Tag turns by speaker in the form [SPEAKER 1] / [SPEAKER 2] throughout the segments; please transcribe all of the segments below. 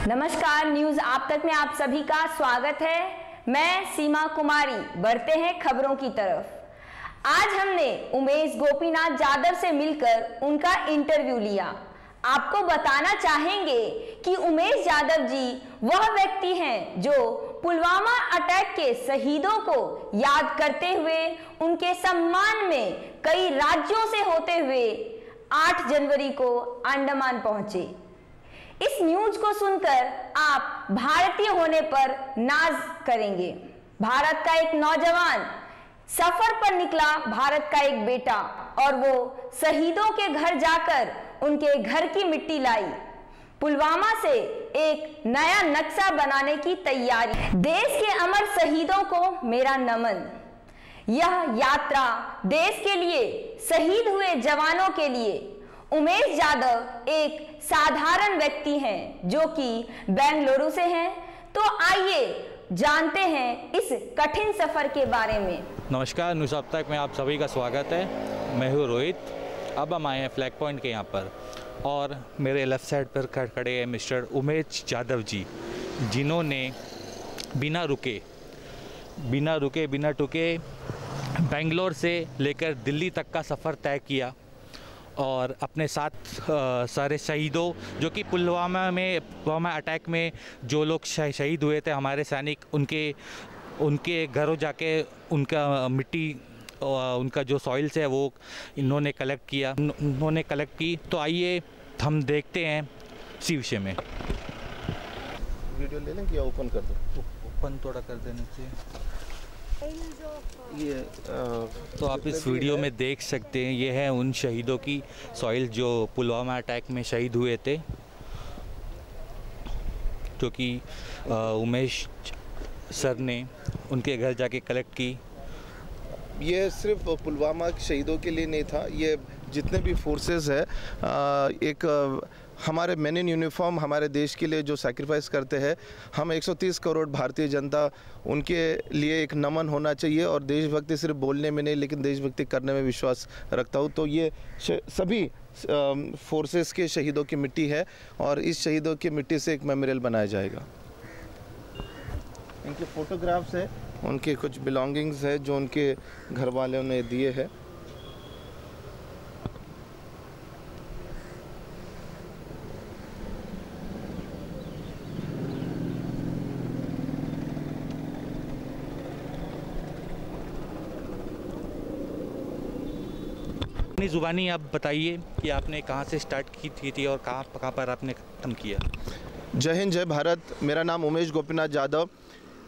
[SPEAKER 1] नमस्कार, न्यूज आप तक में आप सभी का स्वागत है। मैं सीमा कुमारी। बढ़ते हैं खबरों की तरफ। आज हमने उमेश गोपीनाथ जाधव से मिलकर उनका इंटरव्यू लिया। आपको बताना चाहेंगे कि उमेश जाधव जी वह व्यक्ति हैं जो पुलवामा अटैक के शहीदों को याद करते हुए उनके सम्मान में कई राज्यों से होते हुए 8 जनवरी को अंडमान पहुंचे। इस न्यूज को सुनकर आप भारतीय होने पर नाज करेंगे। भारत का एक नौजवान सफर पर निकला, भारत का एक बेटा, और वो शहीदों के घर जाकर उनके घर की मिट्टी लाई। पुलवामा से एक नया नक्शा बनाने की तैयारी। देश के अमर शहीदों को मेरा नमन। यह यात्रा देश के लिए, शहीद हुए जवानों के लिए। उमेश जाधव एक साधारण व्यक्ति हैं जो कि बेंगलुरु से हैं। तो आइए जानते हैं इस कठिन सफर के बारे में।
[SPEAKER 2] नमस्कार, न्यूज़ अब तक में आप सभी का स्वागत है। मैं हूँ रोहित। अब हम आए हैं फ्लैग पॉइंट के यहाँ पर और मेरे लेफ़्ट साइड पर खड़े हैं मिस्टर उमेश जाधव जी, जिन्होंने बिना टुके बेंगलोर से लेकर दिल्ली तक का सफ़र तय किया और अपने साथ सारे शहीदों, जो कि पुलवामा अटैक में जो लोग शहीद हुए थे, हमारे सैनिक, उनके घरों जाके उनका मिट्टी, उनका जो सॉइल्स है वो इन्होंने कलेक्ट की। तो आइए हम देखते हैं इसी विषय में।
[SPEAKER 3] वीडियो ले लें कि ओपन कर दो?
[SPEAKER 2] ओपन थोड़ा कर देने चाहिए।
[SPEAKER 3] ये
[SPEAKER 2] तो आप इस वीडियो में देख सकते हैं, ये है उन शहीदों की सॉइल जो पुलवामा अटैक में शहीद हुए थे, जो कि उमेश सर ने उनके घर जाके कलेक्ट की।
[SPEAKER 3] ये सिर्फ पुलवामा के शहीदों के लिए नहीं था, ये जितने भी फोर्सेस है, एक हमारे मेन इन यूनिफॉर्म हमारे देश के लिए जो सैक्रिफाइस करते हैं, हम 130 करोड़ भारतीय जनता, उनके लिए एक नमन होना चाहिए। और देशभक्ति सिर्फ बोलने में नहीं, लेकिन देशभक्ति करने में विश्वास रखता हूँ। तो ये सभी फोर्सेस के शहीदों की मिट्टी है और इस शहीदों की मिट्टी से एक मेमोरियल बनाया जाएगा। इनके फोटोग्राफ्स है, उनके कुछ बिलोंगिंग्स है जो उनके घर वालों ने दिए हैं।
[SPEAKER 2] अपनी ज़ुबानी आप बताइए कि आपने कहाँ से स्टार्ट की थी और कहाँ पर आपने ख़त्म किया।
[SPEAKER 3] जय हिंद, जय भारत। मेरा नाम उमेश गोपीनाथ जाधव।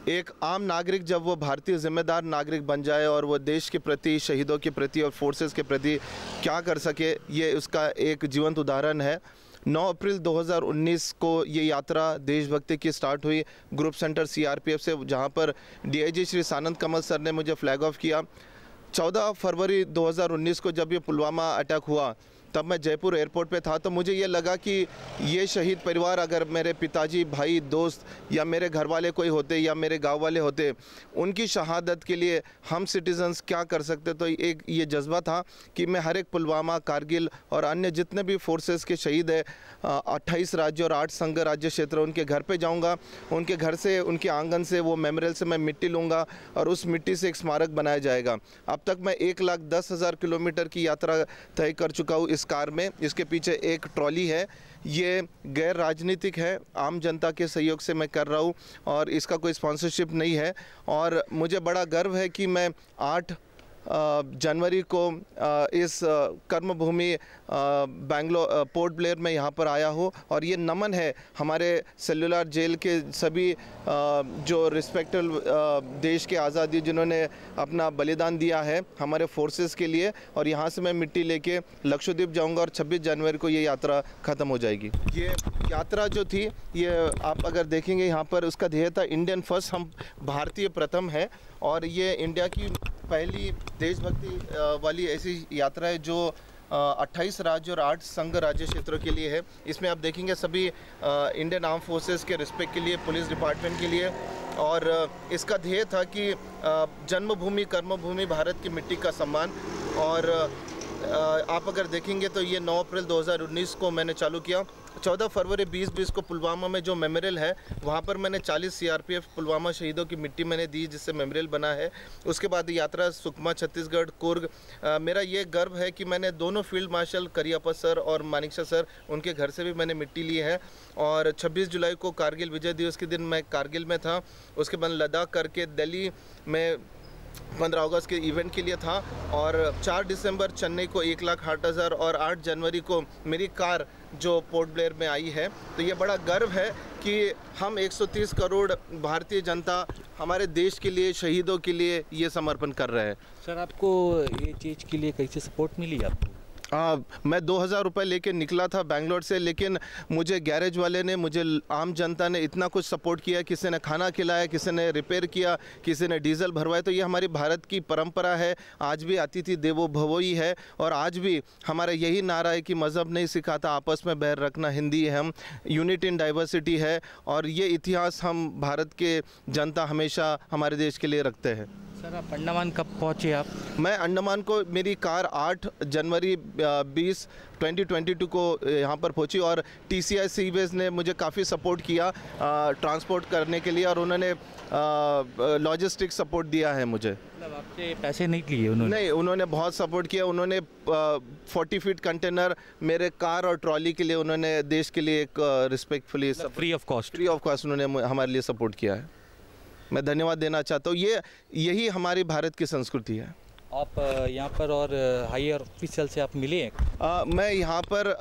[SPEAKER 3] एक आम नागरिक जब वो भारतीय जिम्मेदार नागरिक बन जाए और वो देश के प्रति, शहीदों के प्रति और फोर्सेस के प्रति क्या कर सके, ये उसका एक जीवंत उदाहरण है। 9 अप्रैल 2019 को ये यात्रा देशभक्ति की स्टार्ट हुई ग्रुप सेंटर CRPF से, जहाँ पर DIG श्री सानंद कमल सर ने मुझे फ्लैग ऑफ किया। 14 फरवरी 2019 को जब ये पुलवामा अटैक हुआ, तब मैं जयपुर एयरपोर्ट पे था। तो मुझे ये लगा कि ये शहीद परिवार, अगर मेरे पिताजी, भाई, दोस्त या मेरे घर वाले कोई होते या मेरे गांव वाले होते, उनकी शहादत के लिए हम सिटीजन्स क्या कर सकते। तो एक ये जज्बा था कि मैं हर एक पुलवामा, कारगिल और अन्य जितने भी फोर्सेस के शहीद है, 28 राज्य और 8 संघ राज्य क्षेत्र, उनके घर पे जाऊंगा। उनके घर से, उनके आंगन से, वो मेमोरियल से मैं मिट्टी लूँगा और उस मिट्टी से एक स्मारक बनाया जाएगा। अब तक मैं 1,10,000 किलोमीटर की यात्रा तय कर चुका हूँ इस कार में। इसके पीछे एक ट्रॉली है, ये गैर राजनीतिक है, आम जनता के सहयोग से मैं कर रहा हूँ और इसका कोई स्पॉन्सरशिप नहीं है। और मुझे बड़ा गर्व है कि मैं 8 जनवरी को इस कर्मभूमि बेंगलोर पोर्ट ब्लेयर में यहाँ पर आया हूँ। और ये नमन है हमारे सेलुलर जेल के सभी जो रिस्पेक्टेड देश के आज़ादी, जिन्होंने अपना बलिदान दिया है हमारे फोर्सेस के लिए। और यहाँ से मैं मिट्टी लेके लक्षद्वीप जाऊँगा और 26 जनवरी को ये यात्रा ख़त्म हो जाएगी। ये यात्रा जो थी, ये आप अगर देखेंगे यहाँ पर, उसका ध्येय था इंडियन फर्स्ट, हम भारतीय प्रथम है। और ये इंडिया की पहली देशभक्ति वाली ऐसी यात्रा है जो 28 राज्य और 8 संघ राज्य क्षेत्रों के लिए है। इसमें आप देखेंगे सभी इंडियन आर्म फोर्सेस के रिस्पेक्ट के लिए, पुलिस डिपार्टमेंट के लिए। और इसका ध्येय था कि जन्मभूमि, कर्मभूमि भारत की मिट्टी का सम्मान। और आप अगर देखेंगे तो ये 9 अप्रैल 2019 को मैंने चालू किया। 14 फरवरी 2020 को पुलवामा में जो मेमोरियल है वहाँ पर मैंने 40 सीआरपीएफ पुलवामा शहीदों की मिट्टी मैंने दी, जिससे मेमोरियल बना है। उसके बाद यात्रा सुकमा, छत्तीसगढ़, कुर्ग। मेरा ये गर्व है कि मैंने दोनों फील्ड मार्शल करियप्पा सर और मानिकशा सर, उनके घर से भी मैंने मिट्टी ली है। और 26 जुलाई को कारगिल विजय दिवस के दिन मैं कारगिल में था। उसके बाद लद्दाख करके दिल्ली में 15 अगस्त के इवेंट के लिए था। और 4 दिसंबर चेन्नई को 1,08,000 और 8 जनवरी को मेरी कार जो पोर्ट ब्लेयर में आई है। तो ये बड़ा गर्व है कि हम 130 करोड़ भारतीय जनता हमारे देश के लिए, शहीदों के लिए ये समर्पण कर रहे हैं।
[SPEAKER 2] सर, आपको ये चीज़ के लिए कैसे सपोर्ट मिली आपको?
[SPEAKER 3] मैं 2,000 रुपये लेके निकला था बेंगलोर से, लेकिन मुझे गैरेज वाले ने, मुझे आम जनता ने इतना कुछ सपोर्ट किया। किसी ने खाना खिलाया, किसी ने रिपेयर किया, किसी ने डीजल भरवाया। तो ये हमारी भारत की परंपरा है। आज भी अतिथि देवो भव ही है। और आज भी हमारा यही नारा है कि मज़हब नहीं सिखाता आपस में बैर रखना, हिंदी है हम, यूनिटी इन डाइवर्सिटी है। और ये इतिहास हम भारत के जनता हमेशा हमारे देश के लिए रखते हैं।
[SPEAKER 2] सर, आप अंडमान कब पहुँचे आप? मैं
[SPEAKER 3] अंडमान को मेरी कार 8 जनवरी 2022 को यहाँ पर पहुँची। और TCI सीवेज ने मुझे काफ़ी सपोर्ट किया ट्रांसपोर्ट करने के लिए, और उन्होंने लॉजिस्टिक सपोर्ट दिया है मुझे।
[SPEAKER 2] मतलब आपसे पैसे नहीं लिए उन्होंने? नहीं,
[SPEAKER 3] उन्होंने बहुत सपोर्ट किया। उन्होंने 40 फीट कंटेनर मेरे कार और ट्रॉली के लिए उन्होंने देश के लिए एक रिस्पेक्टफुली
[SPEAKER 2] फ्री ऑफ कॉस्ट
[SPEAKER 3] उन्होंने हमारे लिए सपोर्ट किया है। मैं धन्यवाद देना चाहता हूँ। यही हमारी भारत की संस्कृति है।
[SPEAKER 2] आप यहाँ पर और हायर ऑफिशियल से आप मिले हैं?
[SPEAKER 3] मैं यहाँ पर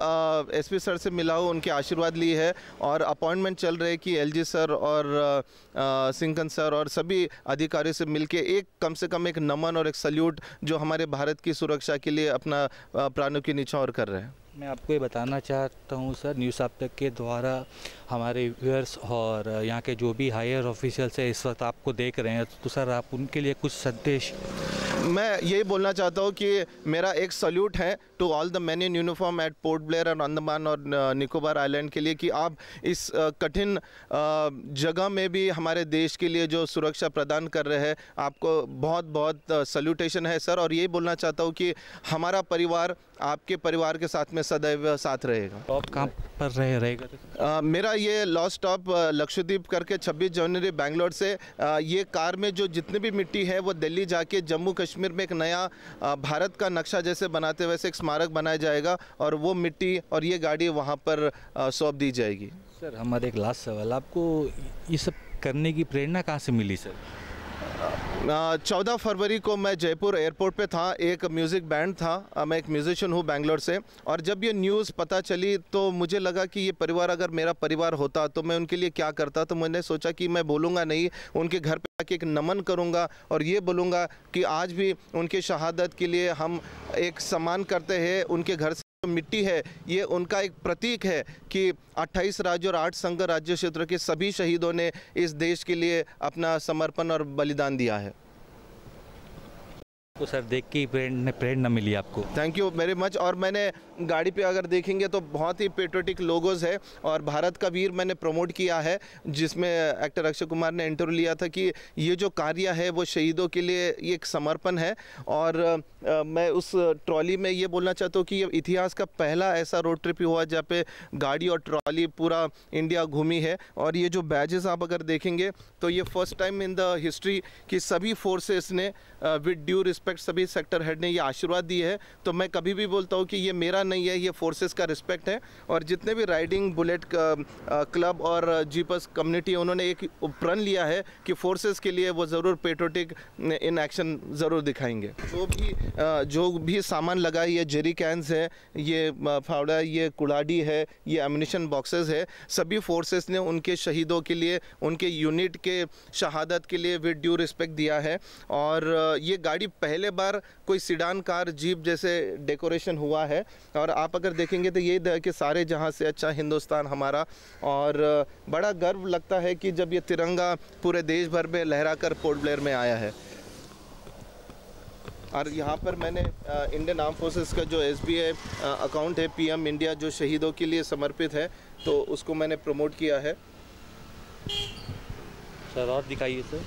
[SPEAKER 3] SP सर से मिला हूँ, उनके आशीर्वाद लिए है। और अपॉइंटमेंट चल रहे कि LG सर और सिंघन सर और सभी अधिकारियों से मिलके एक कम से कम एक नमन और एक सल्यूट जो हमारे भारत की सुरक्षा के लिए अपना प्राणों की न्यौछावर कर रहे हैं।
[SPEAKER 2] मैं आपको ये बताना चाहता हूँ सर, न्यूज़ आप तक के द्वारा हमारे व्यूअर्स और यहाँ के जो भी हायर ऑफिशियल्स है इस वक्त आपको देख रहे हैं, तो सर आप उनके लिए कुछ संदेश?
[SPEAKER 3] मैं यही बोलना चाहता हूँ कि मेरा एक सल्यूट है to all the man in uniform at Port Blair और अंडमान और निकोबार आइलैंड के लिए, कि आप इस कठिन जगह में भी हमारे देश के लिए जो सुरक्षा प्रदान कर रहे हैं, आपको बहुत बहुत सल्यूटेशन है सर। और यही बोलना चाहता हूँ कि हमारा परिवार आपके परिवार के साथ में सदैव साथ रहेगा।
[SPEAKER 2] तो आप कहाँ पर रहेगा?
[SPEAKER 3] मेरा ये लॉस्ट स्टॉप लक्षद्वीप करके 26 जनवरी बेंगलोर से ये कार में जो जितनी भी मिट्टी है वो दिल्ली जाके जम्मू कश्मीर में एक नया भारत का नक्शा जैसे बनाते वैसे एक स्मारक बनाया जाएगा, और वो मिट्टी और ये गाड़ी वहाँ पर सौंप दी जाएगी।
[SPEAKER 2] सर, हमारे एक लास्ट सवाल, आपको ये सब करने की प्रेरणा कहाँ से मिली सर?
[SPEAKER 3] 14 फरवरी को मैं जयपुर एयरपोर्ट पे था, एक म्यूज़िक बैंड था। मैं एक म्यूज़िशियन हूँ बेंगलोर से, और जब ये न्यूज़ पता चली तो मुझे लगा कि ये परिवार अगर मेरा परिवार होता तो मैं उनके लिए क्या करता। तो मैंने सोचा कि मैं बोलूँगा नहीं, उनके घर पे आके एक नमन करूँगा और ये बोलूँगा कि आज भी उनके शहादत के लिए हम एक सम्मान करते हैं। उनके घर से मिट्टी है ये उनका एक प्रतीक है कि 28 राज्य और 8 संघ राज्य क्षेत्र के सभी शहीदों ने इस देश के लिए अपना समर्पण और बलिदान दिया है।
[SPEAKER 2] तो सर देख के प्रेरणा मिली आपको?
[SPEAKER 3] Thank you very much. और मैंने गाड़ी पे अगर देखेंगे तो बहुत ही पेट्रियोटिक लोगोज है, और भारत का वीर मैंने प्रमोट किया है, जिसमें एक्टर अक्षय कुमार ने इंटरव्यू लिया था कि ये जो कार्य है वो शहीदों के लिए ये एक समर्पण है। और मैं उस ट्रॉली में ये बोलना चाहता हूँ कि ये इतिहास का पहला ऐसा रोड ट्रिप हुआ जहाँ पे गाड़ी और ट्रॉली पूरा इंडिया घूमी है। और ये जो बैजेस आप अगर देखेंगे तो ये first time in the history कि सभी फोर्सेस ने विद ड्यू रिस्पेक्ट सभी सेक्टर हेड ने ये आशीर्वाद दी है। तो मैं कभी भी बोलता हूँ कि ये मेरा नहीं है, ये फोर्सेस का रिस्पेक्ट है। और जितने भी राइडिंग बुलेट क्लब और जीपस कम्युनिटी उन्होंने एक प्रण लिया है कि फोर्सेस के लिए वो ज़रूर पेट्रियोटिक इन एक्शन ज़रूर दिखाएंगे। जो भी सामान लगा, ये जेरी कैंस है, ये फावड़ा, ये कुड़ाड़ी है, ये एम्युनिशन बॉक्सेस है, सभी फोर्सेस ने उनके शहीदों के लिए, उनके यूनिट के शहादत के लिए विद ड्यू रिस्पेक्ट दिया है। और ये गाड़ी पहले बार कोई सिडान कार जीप जैसे डेकोरेशन हुआ है। और आप अगर देखेंगे तो ये कि सारे जहां से अच्छा हिंदुस्तान हमारा, और बड़ा गर्व लगता है कि जब ये तिरंगा पूरे देश भर में लहराकर पोर्ट ब्लेयर में आया है। और यहाँ पर मैंने इंडियन आर्म फोर्सेस का जो SBI अकाउंट है PM इंडिया जो शहीदों के लिए समर्पित है, तो उसको मैंने प्रमोट किया है।
[SPEAKER 2] सर और दिखाइए सर।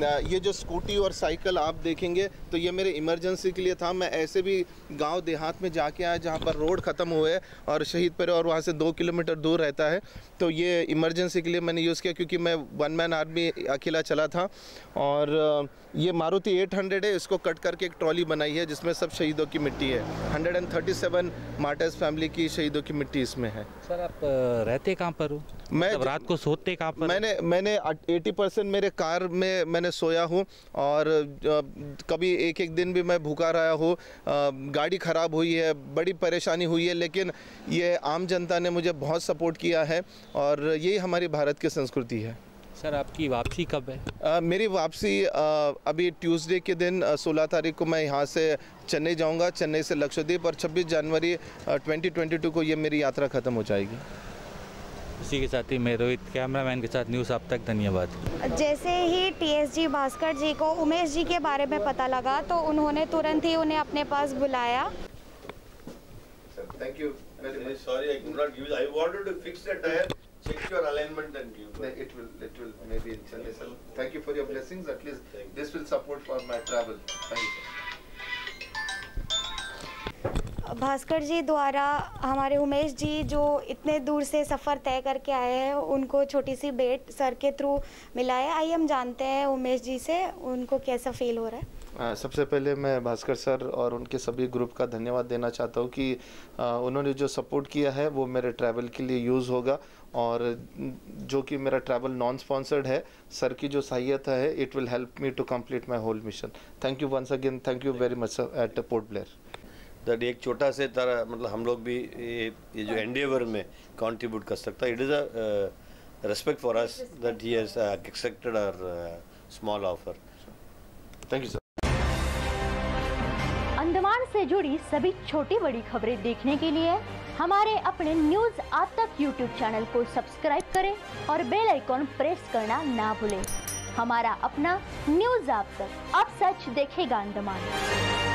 [SPEAKER 3] ये जो स्कूटी और साइकिल आप देखेंगे तो ये मेरे इमरजेंसी के लिए था। मैं ऐसे भी गांव देहात में जाके आया जहां पर रोड ख़त्म हुए और शहीद पर और वहां से 2 किलोमीटर दूर रहता है, तो ये इमरजेंसी के लिए मैंने यूज़ किया क्योंकि मैं 1 मैन आर्मी अकेला चला था। और ये मारुति 800 है, इसको कट करके एक ट्रॉली बनाई है जिसमें सब शहीदों की मिट्टी है। 137 मार्टर्स फैमिली की शहीदों की मिट्टी इसमें है।
[SPEAKER 2] सर आप रहते कहाँ पर हो?
[SPEAKER 3] मैं
[SPEAKER 2] मतलब रात को सोते कहाँ पर?
[SPEAKER 3] मैंने 80% मेरे कार में मैंने सोया हूँ और कभी एक दिन भी मैं भूखा रहा हूँ। गाड़ी ख़राब हुई है, बड़ी परेशानी हुई है, लेकिन ये आम जनता ने मुझे बहुत सपोर्ट किया है और यही हमारी भारत की संस्कृति है।
[SPEAKER 2] सर आपकी वापसी कब है?
[SPEAKER 3] मेरी वापसी अभी ट्यूसडे के दिन 16 तारीख को मैं यहाँ से चेन्नई जाऊँगा, चेन्नई से लक्षद्वीप, और 26 जनवरी 2022 को ये मेरी यात्रा ख़त्म हो जाएगी।
[SPEAKER 2] इसी के साथ ही मैं रोहित कैमरामैन के साथ न्यूज़ आप तक, धन्यवाद।
[SPEAKER 4] जैसे ही TSG भास्कर जी को उमेश जी के बारे में पता लगा तो उन्होंने तुरंत ही उन्हें अपने पास बुलाया।
[SPEAKER 3] Thank you very much.
[SPEAKER 5] Sorry, I could not use. I wanted to fix the tire, check your alignment and give.
[SPEAKER 3] It will maybe in Chennai. So thank you for your blessings. At least this will support for my travel. Thank you.
[SPEAKER 4] Bhaskar जी द्वारा हमारे उमेश जी जो इतने दूर से सफ़र तय करके आए हैं, उनको छोटी सी भेंट सर के थ्रू मिला है। आइए हम जानते हैं उमेश जी से उनको कैसा फील हो रहा है।
[SPEAKER 3] सबसे पहले मैं भास्कर सर और उनके सभी ग्रुप का धन्यवाद देना चाहता हूँ कि उन्होंने जो सपोर्ट किया है वो मेरे ट्रैवल के लिए यूज़ होगा, और जो कि मेरा ट्रैवल नॉन स्पॉन्सर्ड है, सर की जो सहायता है, it will help me to complete my whole mission. Thank you once again, thank you very much sir at Port Blair.
[SPEAKER 5] That एक छोटा से तरह मतलब हम लोग भी ये जो एंडेवर में कंट्रीब्यूट कर सकता है। It is a respect for us that he has accepted our small offer.
[SPEAKER 3] Thank you sir.
[SPEAKER 6] Andaman से जुड़ी सभी छोटी बड़ी खबरें देखने के लिए हमारे अपने न्यूज़ आप तक यूट्यूब चैनल को सब्सक्राइब करें और बेल आइकॉन प्रेस करना ना भूलें। हमारा अपना न्यूज़ आप तक, अब सच देखेगा अंडमान।